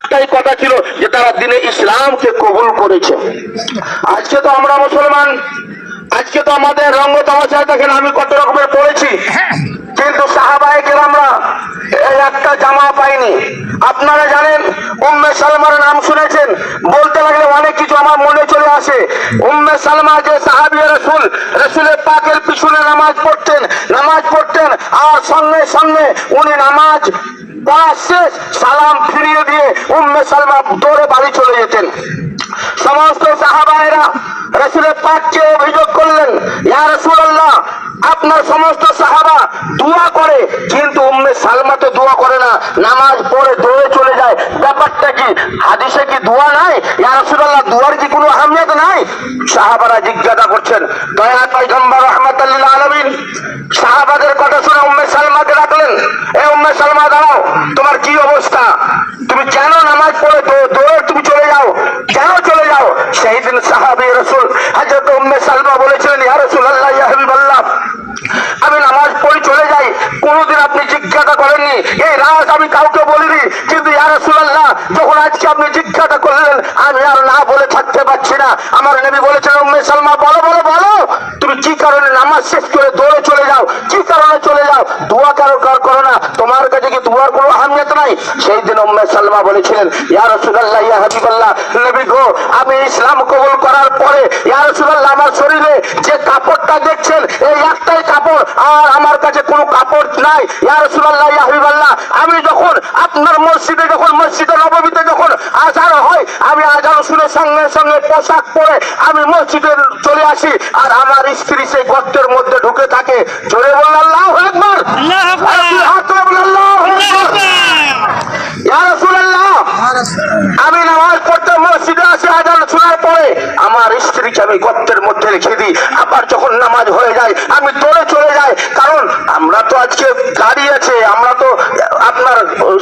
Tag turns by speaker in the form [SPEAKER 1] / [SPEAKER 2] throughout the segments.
[SPEAKER 1] একটাই কথা ছিল যে তারা দিনে ইসলামকে কবুল করেছে। আজকে তো আমরা মুসলমান, আজকে তো আমাদের রঙ তামাশায় দেখেন আমি কত রকমের পড়েছি, কিন্তু সাহাবায়ে কেরামরা এই একটা জামা পাইনি। আপনারা জানেন উম্মে সালমার নাম শুনেছেন, বলতে লাগলে অনেক কিছু আমার মনে চলে আসে। উম্মে সালমা যে সাহাবী রাসূল, রাসূলের পাকের পিছনে নামাজ পড়তেন আর সঙ্গে সঙ্গে উনি নামাজ পড়া শেষ সালাম ফিরিয়ে দিয়ে উম্মে সালমা দৌড়ে বাড়ি চলে যেতেন। সমস্ত সাহাবায়েরা রাসূলের পাককে অভিযোগ করলেন, ইয়া রাসূলুল্লাহ আপনার সমস্ত সাহাবা দোয়া করে, কিন্তু উম্মে সালমা তো দোয়া করে না, নামাজ পড়ে দৌড়ে চলে যায়, ব্যাপারটা কি? হাদিসে কি দোয়া নাই? ইয়া রাসূলুল্লাহ দুয়ার কি কোনো আহমিয়ত নাই? সাহাবারা জিজ্ঞাসা করছেন। দয়ার পয়গম্বর রাহমাতুল লিল আলামিন সাহাবাদের কথা শুনে উম্মে সালমাকে ডাকলেন, এ উম্মে সালমা দাঁড়াও, তোমার কি অবস্থা? তুমি কেন নামাজ পড়ে দৌড়ে তুমি চলে যাও, কেন চলে যাও? সেই দিন সাহাবী রাসূল হযরত উম্মে সালমা বলেছিলেন, ইয়া রাসূলুল্লাহ ইয়া হাবিবাল্লাহ আমি নামাজ পড়ে চলে যাই, কোনদিন আপনি জিজ্ঞাসা করেননি, এই রাজ আমি কাউকে বলিনি, কিন্তু ইয়া রাসূলুল্লাহ যখন আজকে আপনি জিজ্ঞাসা করলেন আমি আর না বলে থাকতে পারছি না। আমার নবী বলেছেন, উম্মে সালমা বলো বলো বলো তুমি কি কারণে নামাজ শেষ করে দৌড়ে চলে যাও, কি কারণে চলে যাও? দোয়া করো না, তোমার কাছে কি দোয়ার কোনো আহমিয়ত নাই? সেই দিন উম্মে সালমা বলেছিলেন, ইয়া রাসূলুল্লাহ ইয়া হাবিবাল্লাহ নবী গো আমি ইসলাম কবুল করার পরে ইয়া রাসূলুল্লাহ আমার শরীরে যে কাপড়টা দেখছেন এই একটাই কাপড়, আর আমার কাছে কোনো কাপড় নাই। ইয়া রাসূলুল্লাহ ইয়া হাবিবাল্লাহ আমি যখন আপনার মসজিদে মসজিদে নববীতে যখন আযান হয়, আমি আযান শুনে সঙ্গে সঙ্গে পোশাক পরে আমি মসজিদে চলে আসি, আর আমার স্ত্রী সেই গর্তের মধ্যে ঢুকে থাকে। জোরে বলুন আল্লাহু আকবার, আল্লাহু আকবার, হাত তুলে বলুন আল্লাহু আকবার। ইয়া রাসূলুল্লাহ আমি নামাজ পড়তে মসজিদে আসি, আযান শোনার পরে আমার স্ত্রীকে আমি গর্তের মধ্যে রেখে দিই, আবার যখন নামাজ হয়ে যায় আমি দৌড়ে চলে যাই। কারণ আমরা তো আজকে গাড়ি আছে, আমরা তো আপনার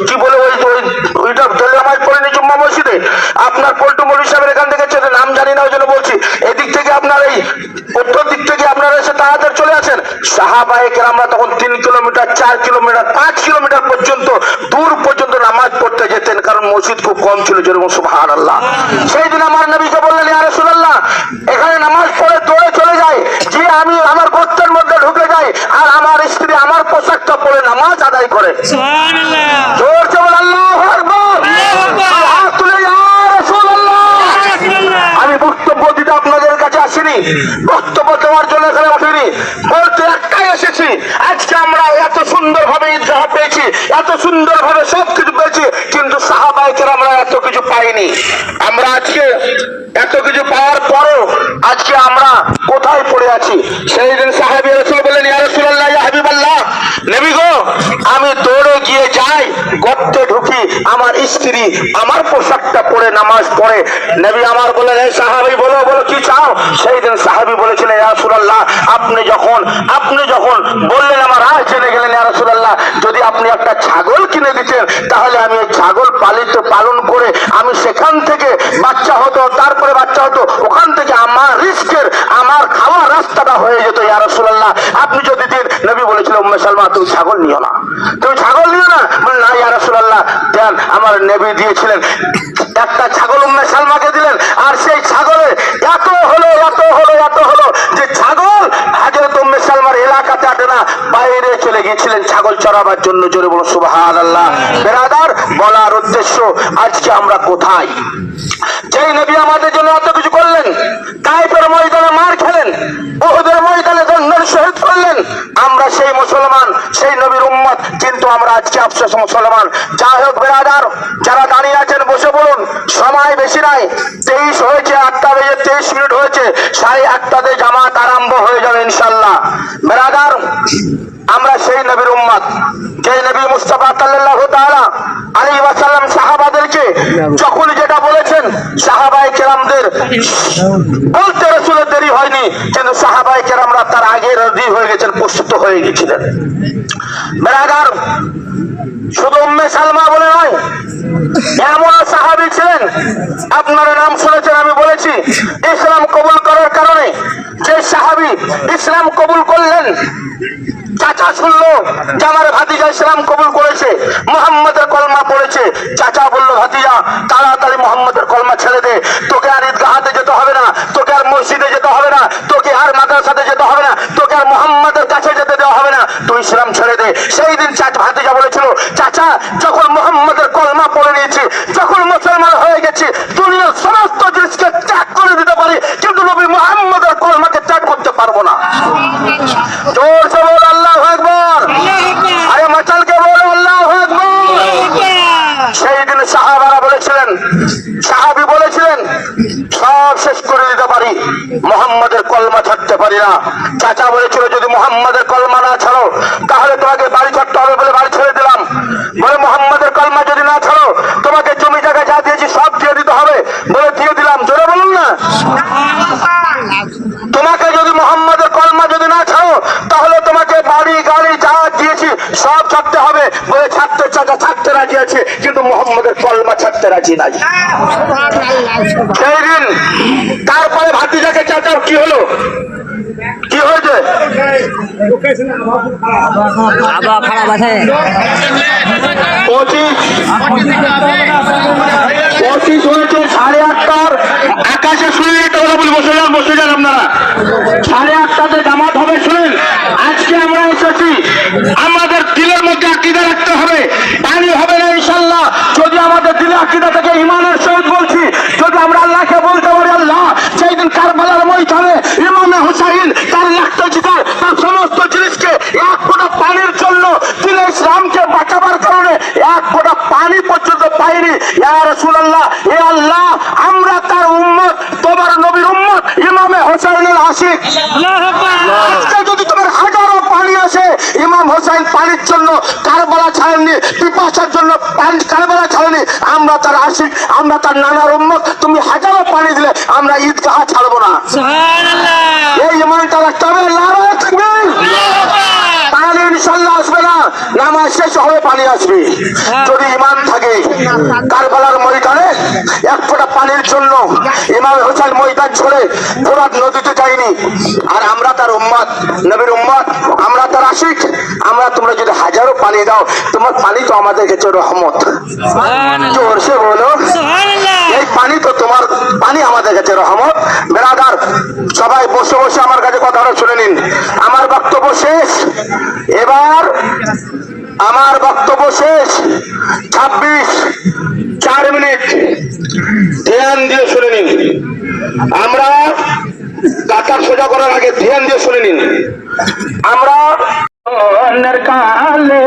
[SPEAKER 1] কি বলে ওইটা দলে নামাজ পড়িনি জুম্মা মসজিদে, আপনার পল্টু মৌলভী সাহেবের এখান থেকে চলে, নাম জানি না ওই জন্য বলছি, এদিক থেকে আপনার এই উত্তর দিক থেকে আপনারা এসে তাড়াতাড়ি চলে আসেন। সাহাবায়ে কেরামরা তখন 3 কিলোমিটার 4 কিলোমিটার 5 কিলোমিটার পর্যন্ত দূর পর্যন্ত নামাজ পড়তে যেতেন, কারণ মসজিদ খুব কম ছিল। যেরকম সুবহানাল্লাহ। সেই দিন আমার নবীকে বললেন, ইয়া রাসূলুল্লাহ এখানে নামাজ পড়ে দৌড়ে চলে যায় যে আমি আমার গর্তের মধ্যে ঢুকে যাই, আর আমার স্ত্রী আমার পোশাকটা পরে নামাজ আদায় করে। সুবহানাল্লাহ, জোর জোর আল্লাহু আকবার, হাত তুলে ইয়া রাসূলুল্লাহ। আমি বক্তব্য দিতে আপনাদের কাছে আসিনি, বক্তব্য দেওয়ার জন্য এখানে উঠিনি, বলতে একটাই এসেছি, আজকে আমরা এত সুন্দর ভাবে ঈদগাহ পেয়েছি, এত সুন্দর ভাবে সবকিছু পেয়েছি, কিন্তু সাহাবায়ে কেরামরা এত কিছু পাইনি। আমরা আজকে এত কিছু পাওয়ার পরও আজকে আমরা কোথায় পড়ে আছি? সেই দিন সাহাবী রাসূল বললেন, ইয়া রাসূলুল্লাহ ইয়া হাবিবাল্লাহ নবী গো আমি দৌড়ে গিয়ে যাই, গর্তে ঢুকি, আমার স্ত্রী আমার পোশাকটা পরে নামাজ পড়ে। নবী আমার বললেন, এই সাহাবী বলো বলো কি চাও? সেই দিন সাহাবী বলেছিলেন, ইয়া রাসূলুল্লাহ আপনি যখন বললেন আমার রাজ জেনে গেলেন, ইয়া রাসূলুল্লাহ যদি আপনি একটা ছাগল কিনে দিতেন তাহলে আমি ওই ছাগল পালন করে আমি সেখান থেকে বাচ্চা হতো, তারপরে বাচ্চা হতো, ওখান থেকে আমার রিস্কের আমার খাওয়ার রাস্তাটা হয়ে যেত। ইয়া রাসূলুল্লাহ আপনি যদি দিন। নবী বলেছিল, উম্মে সালমা তুমি ছাগল নিও না, তুমি ছাগল নিও না। বলেন না ইয়া রাসূলুল্লাহ দেন। আমার নবী দিয়েছিলেন একটা ছাগল, উম্মে সালমাকে দিলেন, আর সেই ছাগলে এত হলো যে ছাগল হযরত উম্মে সালমার এলাকাতে আটে না, বাইরে চলে গিয়েছিলেন ছাগল চড়াবার জন্য। জোরে বলো সুবহানাল্লাহ। বেরাদার বলার উদ্দেশ্য আজকে আমরা কোথায়? যেই নবী আমাদের জন্য এত কিছু করলেন, তাইফের ময়দানে মার খেলেন, উহুদের ময়দানে জন্মের শহীদ করলেন, আমরা সেই মুসলমান, সেই নবীর উম্মত, কিন্তু আমরা আজকে আফসোস মুসলমান। যাই হোক বেরাদার, যারা দাঁড়িয়ে আছেন বসে বলুন, সময় বেশি নাই, 23 হয়েছে, 8টা বেজে 23 মিনিট হয়েছে, 1:30টাতে জামাত আরম্ভ হয়ে যাবে ইনশাআল্লাহ। বেরাদার আমরা সেই নবীর উম্মত, যে নবী মুস্তাফা সাল্লাল্লাহু তাআলা আলাইহি ওয়াসাল্লাম সাহাবাদেরকে যখন যেটা বলেছেন, সাহাবায়ে কেরামদের বলতে রাসূলের দেরি হয়নি, কিন্তু সাহাবায়ে কেরামরা তার আগে রাজি হয়ে গেছেন, প্রস্তুত হয়ে গেছিলেন। বেরাদার শুধু উম্মে সালমা বলে নয়, এমন সাহাবী ছিলেন আপনারা নাম শুনেছেন, আমি বলেছি ইসলাম কবুল করার কারণে যে সাহাবী ইসলাম কবুল করলেন, চাচা শুনলো যে আমার ভাতিজা ইসলাম কবুল করেছে, মুহাম্মাদের কলমা পড়েছে। চাচা বলল, ভাতিজা তাড়াতাড়ি মুহাম্মাদের কলমা ছেড়ে দে, তোকে আর ঈদগাহাতে যেতে হবে না, তোকে আর মসজিদে যেতে হবে না, তোকে আর মাদ্রাসাতে যেতে হবে না, তোকে আর মুহাম্মাদের কাছে যেতে দেওয়া হবে না, তুই ইসলাম ছেড়ে দে। সেই দিন চাচা ভাতিজা বলেছিল, চাচা যখন মুহাম্মাদের কলমা পড়ে নিয়েছি, যখন মুসলমান হয়ে গেছি, দুনিয়ার সমস্ত জিনিসকে ত্যাগ করে দিতে পারি, কিন্তু নবী মুহাম্মাদের কলমাকে ত্যাগ করতে পারবো না। জোরসে বল আল্লাহু আকবার, আরে মাচালকে বল আল্লাহু আকবার। সেই দিন সাহাবারা বলেছিলেন, সাহাবী বলেছিলেন, সব শেষ করে দিতে পারি, মুহাম্মাদের কলমা ছাড়তে পারি না। চাচা বলেছিল, যদি মুহাম্মাদের কলমা না ছাড়ো তাহলে তোমাকে বাড়ি ছাড়তে হবে, বলে বাড়ি ছেড়ে দিলাম। বলে মুহাম্মাদের কলমা যদি না ছাড়ো তোমাকে জমি জায়গা যা দিয়েছি সব দিয়ে দিতে হবে, বলে দিয়ে দিলাম। জোরে বলুন না। তোমাকে যদি মুহাম্মাদের কলমা যদি না ছাড়ো তাহলে তোমাকে বাড়ি গাড়ি যা দিয়েছি সব ছাড়তে হবে, বলে ছাড়তে চাচা ছাড়তে রাজি আছে, কিন্তু মুহাম্মাদের কলমা ছাড়তে রাজি নাই। সেই দিন তারপরে ভাতিজাকে চাচার কি হলো, কি হয়েছে?
[SPEAKER 2] খারাপ আছে
[SPEAKER 1] 25 হয়েছে 8:30 আকাশে। শুনে একটা কথা বলি, বসে যান আপনারা। 8:30 জামাত হবে। শুনেন, আজকে আমরা এসেছি, আমাদের দিলের মধ্যে আকীদা রাখতে হবে, পানি হবে না ইনশাআল্লাহ। যদি আমাদের দিলে আকীদা থেকে ঈমানের সহিত বলছি, যদি আমরা আল্লাহকে বলতে পারি, আল্লাহ সেই দিন কারবালার ময়দানে ইমামে হুসাইন তার লাখটা জিতার তার সমস্ত জিনিসকে এক ফোঁটা পানির জন্য দিলে ইসলামকে বাঁচাবার কারণে এক ফোঁটা পানি পর্যন্ত পাইনি। ইয়া রাসূলুল্লাহ, এ আল্লাহ, আমরা তার উম্মত, তোমার নবীর উম্মত, ইমামে হুসাইনের আশিক। আজকে যদি তোমার হাজারো পানি আসে, ইমাম হুসাইন পানির জন্য কারবালা ছাড়েননি, পিপাসার জন্য কারবালা ছাড়েনি, আমরা তার আশিক, আমরা তার নানার উম্মত। তুমি হাজারো পানি দিলে আমরা ঈদগাহ ছাড়বো না। এই ইমানটা রাখতে হবে। নারায়ে তাকবীর। পানি ইনশাআল্লাহ আসবে না, নামাজ শেষ হবে পানি আসবে। যদি ঈমান থাকে, কারবালার ময়দানে এক ফোঁটা পানির জন্য ইমাম হোসেন ময়দান ছেড়ে ফোরাত নদীতে যায়নি। আর আমরা তার উম্মত, নবীর উম্মত, আমরা তার আশিক। আমরা, তোমরা যদি হাজারো পানি দাও, তোমার পানি তো আমাদের কাছে রহমত। জোরসে বলো, এই পানি তো তোমার পানি আমাদের কাছে রহমত। বেরাদার, সবাই বসে বসে আমার কাছে কথাটা শুনে নিন। আমার বক্তব্য শেষ, এবার আমার বক্তব্য শেষ। 26-4 মিনিট ধ্যান দিয়ে শুনে নিন। আমরা কাতার সোজা করার আগে ধ্যান দিয়ে শুনে নিন। আমরা কালে